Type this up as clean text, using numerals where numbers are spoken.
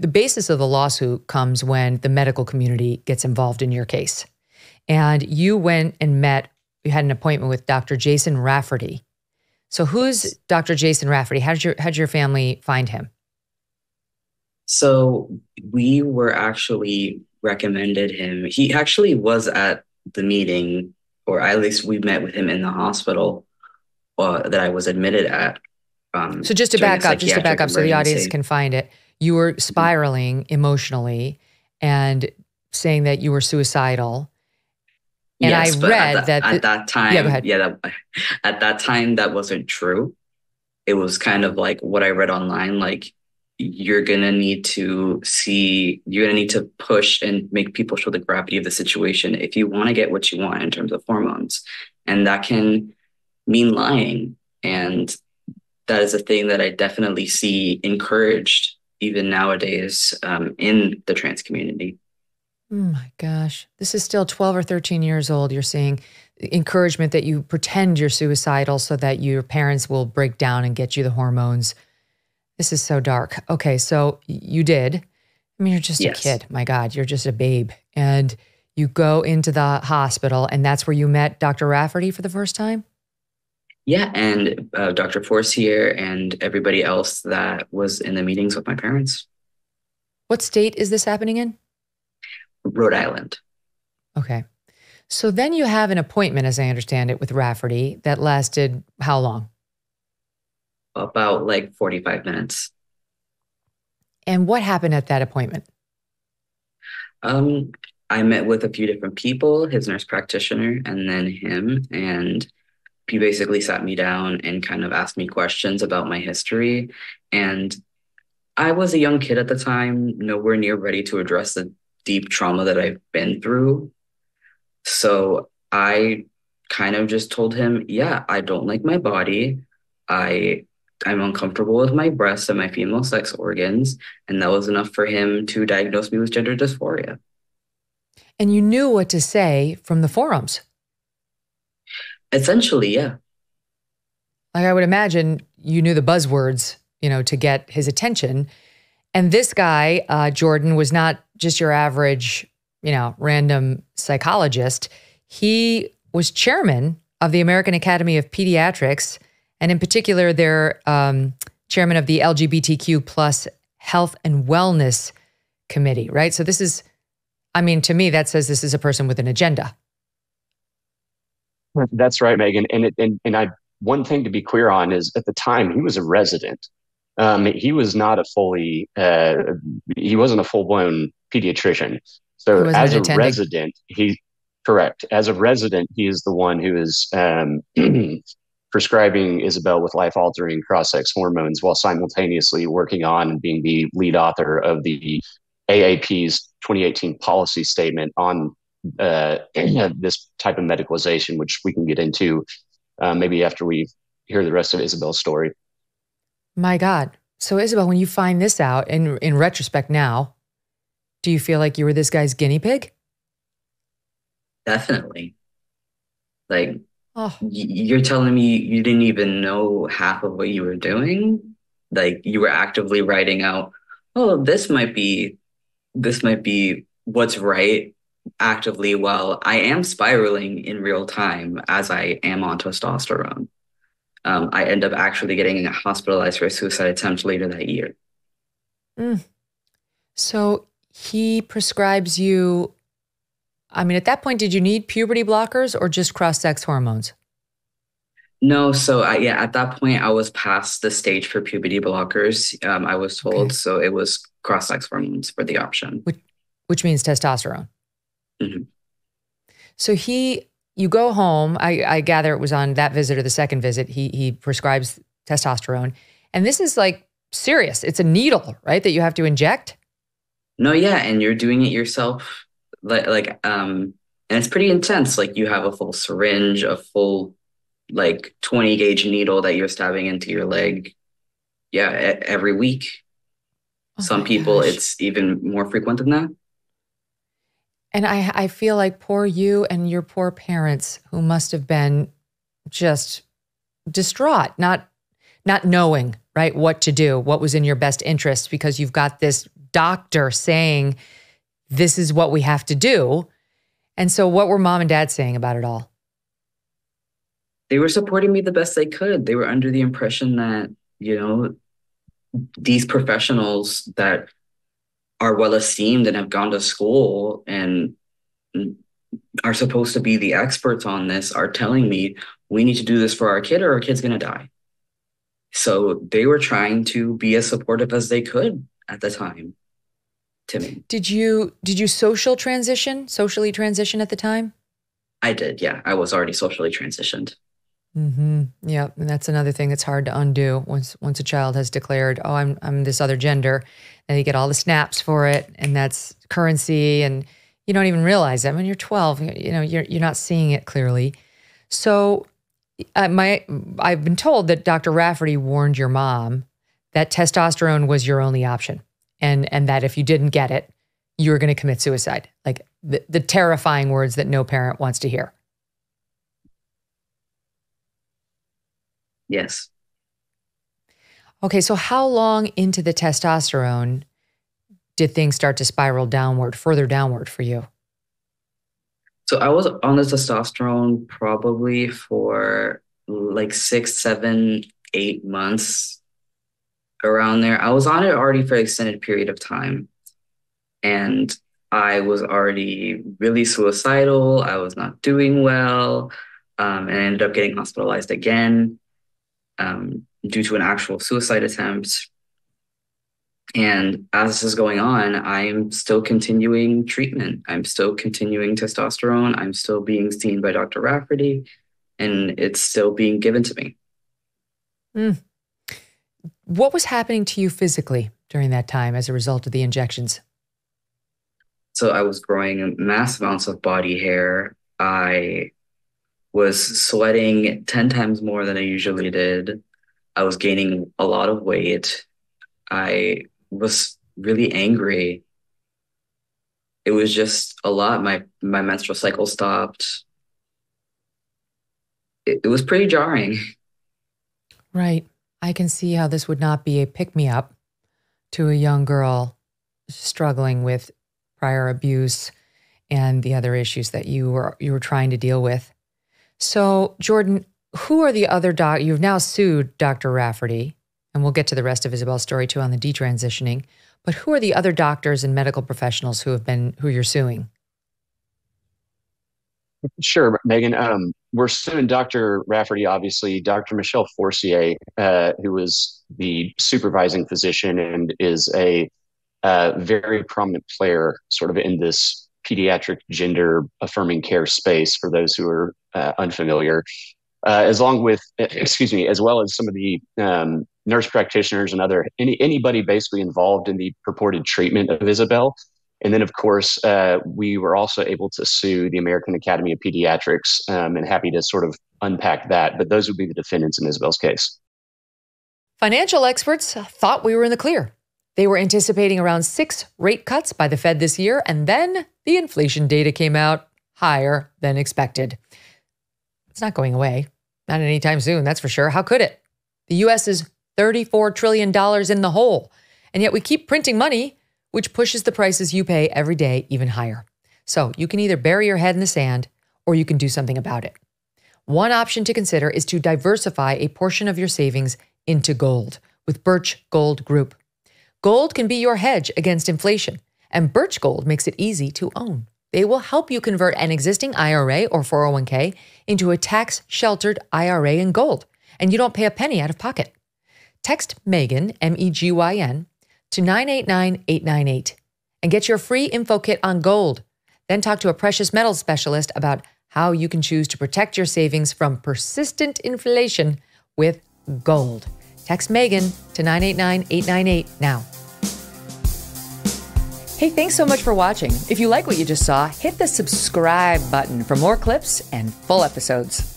the basis of the lawsuit comes when the medical community gets involved in your case. And you went and you had an appointment with Dr. Jason Rafferty. So who's Dr. Jason Rafferty? How'd your family find him? So we were actually recommended him. He actually was at the meeting, or at least we met with him in the hospital that I was admitted at. So just to back up so the audience can find it, you were spiraling emotionally and saying that you were suicidal. And yes, I read at that time, yeah, go ahead. At that time, that wasn't true. It was kind of like what I read online, like you're going to need to push and make people show the gravity of the situation if you want to get what you want in terms of hormones. And that can mean lying. And that is a thing that I definitely see encouraged even nowadays in the trans community. Oh my gosh. This is still 12 or 13 years old. You're seeing encouragement that you pretend you're suicidal so that your parents will break down and get you the hormones. This is so dark. Okay, so you did. I mean, you're just a kid. My God, you're just a babe. And you go into the hospital, and that's where you met Dr. Rafferty for the first time? Yeah, and Dr. Forcier and everybody else that was in the meetings with my parents. What state is this happening in? Rhode Island. Okay. So then you have an appointment, as I understand it, with Rafferty that lasted how long? About like 45 minutes. And what happened at that appointment? I met with a few different people, his nurse practitioner, and then him. And he basically sat me down and kind of asked me questions about my history. And I was a young kid at the time, nowhere near ready to address the deep trauma that I've been through. So I kind of just told him, yeah, I don't like my body. I'm uncomfortable with my breasts and my female sex organs. And that was enough for him to diagnose me with gender dysphoria. And you knew what to say from the forums. Essentially, yeah. Like I would imagine you knew the buzzwords, to get his attention. And this guy, Jordan, was not just your average, random psychologist. He was chairman of the American Academy of Pediatrics, and in particular, their chairman of the LGBTQ plus Health and Wellness Committee, right? So this is, to me, that says this is a person with an agenda. That's right, Megyn. And one thing to be clear on is at the time he was a resident. He was not he wasn't a full-blown pediatrician. So as a resident, As a resident, he is the one who is prescribing Isabelle with life-altering cross-sex hormones while simultaneously working on and being the lead author of the AAP's 2018 policy statement on this type of medicalization, which we can get into maybe after we hear the rest of Isabelle's story. My God. So Isabelle, when you find this out, in retrospect now, do you feel like you were this guy's guinea pig? Definitely. Like, you're telling me you didn't even know half of what you were doing? Like, you were actively writing out, oh, this might be what's right actively, while I am spiraling in real time as I am on testosterone. I end up actually getting hospitalized for a suicide attempt later that year. So he prescribes you, at that point, did you need puberty blockers or just cross-sex hormones? No, so at that point, I was past the stage for puberty blockers, I was told. Okay. So it was cross-sex hormones for the option. Which means testosterone. Mm-hmm. So you go home, I gather it was on that visit or the second visit, he prescribes testosterone. And this is like serious. It's a needle, right, that you have to inject? No, yeah, and you're doing it yourself. And it's pretty intense. Like, you have a full syringe, a full 20 gauge needle that you're stabbing into your leg. Yeah, every week. Some people, it's even more frequent than that. And I feel like poor you and your poor parents, who must have been just distraught, not knowing, right, what to do, what was in your best interest, because you've got this doctor saying, this is what we have to do. And so what were mom and dad saying about it all? They were supporting me the best they could. They were under the impression that, these professionals that are well esteemed and have gone to school and are supposed to be the experts on this are telling me we need to do this for our kid or our kid's going to die. So they were trying to be as supportive as they could at the time to me. Did you socially transition at the time? I did, yeah. I was already socially transitioned. Mm-hmm. Yeah, and that's another thing that's hard to undo once a child has declared, oh, I'm this other gender, and you get all the snaps for it, and that's currency, and you don't even realize that when you're 12. You're not seeing it clearly. So, I've been told that Dr. Rafferty warned your mom that testosterone was your only option, and that if you didn't get it, you were going to commit suicide. Like the terrifying words that no parent wants to hear. Yes. Okay, so how long into the testosterone did things start to spiral further downward for you? So I was on the testosterone probably for like 6, 7, 8 months, around there. I was on it already for an extended period of time. And I was already really suicidal. I was not doing well. And I ended up getting hospitalized again. Due to an actual suicide attempt. And as this is going on, I'm still continuing treatment. I'm still continuing testosterone. I'm still being seen by Dr. Rafferty, and it's still being given to me. What was happening to you physically during that time as a result of the injections? So I was growing mass amounts of body hair. I was sweating 10 times more than I usually did. I was gaining a lot of weight. I was really angry. It was just a lot. My menstrual cycle stopped. It was pretty jarring. Right. I can see how this would not be a pick-me-up to a young girl struggling with prior abuse and the other issues that you were trying to deal with. So, Jordan, who are the other you've now sued Dr. Rafferty, and we'll get to the rest of Isabelle's story too on the detransitioning, but who are the other doctors and medical professionals who you're suing? Sure, Megyn. We're suing Dr. Rafferty, obviously, Dr. Michelle Forcier, who was the supervising physician and is a very prominent player sort of in this pediatric gender affirming care space for those who are unfamiliar, as well as some of the nurse practitioners and anybody basically involved in the purported treatment of Isabelle. And then, of course, we were also able to sue the American Academy of Pediatrics, and happy to sort of unpack that. But those would be the defendants in Isabelle's case. Financial experts thought we were in the clear. They were anticipating around 6 rate cuts by the Fed this year, and then the inflation data came out higher than expected. It's not going away. Not anytime soon, that's for sure. How could it? The U.S. is $34 trillion in the hole, and yet we keep printing money, which pushes the prices you pay every day even higher. So you can either bury your head in the sand or you can do something about it. One option to consider is to diversify a portion of your savings into gold with Birch Gold Group. Gold can be your hedge against inflation, and Birch Gold makes it easy to own. They will help you convert an existing IRA or 401k into a tax-sheltered IRA in gold, and you don't pay a penny out of pocket. Text Megyn, MEGYN, to 989-898 and get your free info kit on gold. Then talk to a precious metals specialist about how you can choose to protect your savings from persistent inflation with gold. Text Megyn to 989-898 now. Hey, thanks so much for watching. If you like what you just saw, hit the subscribe button for more clips and full episodes.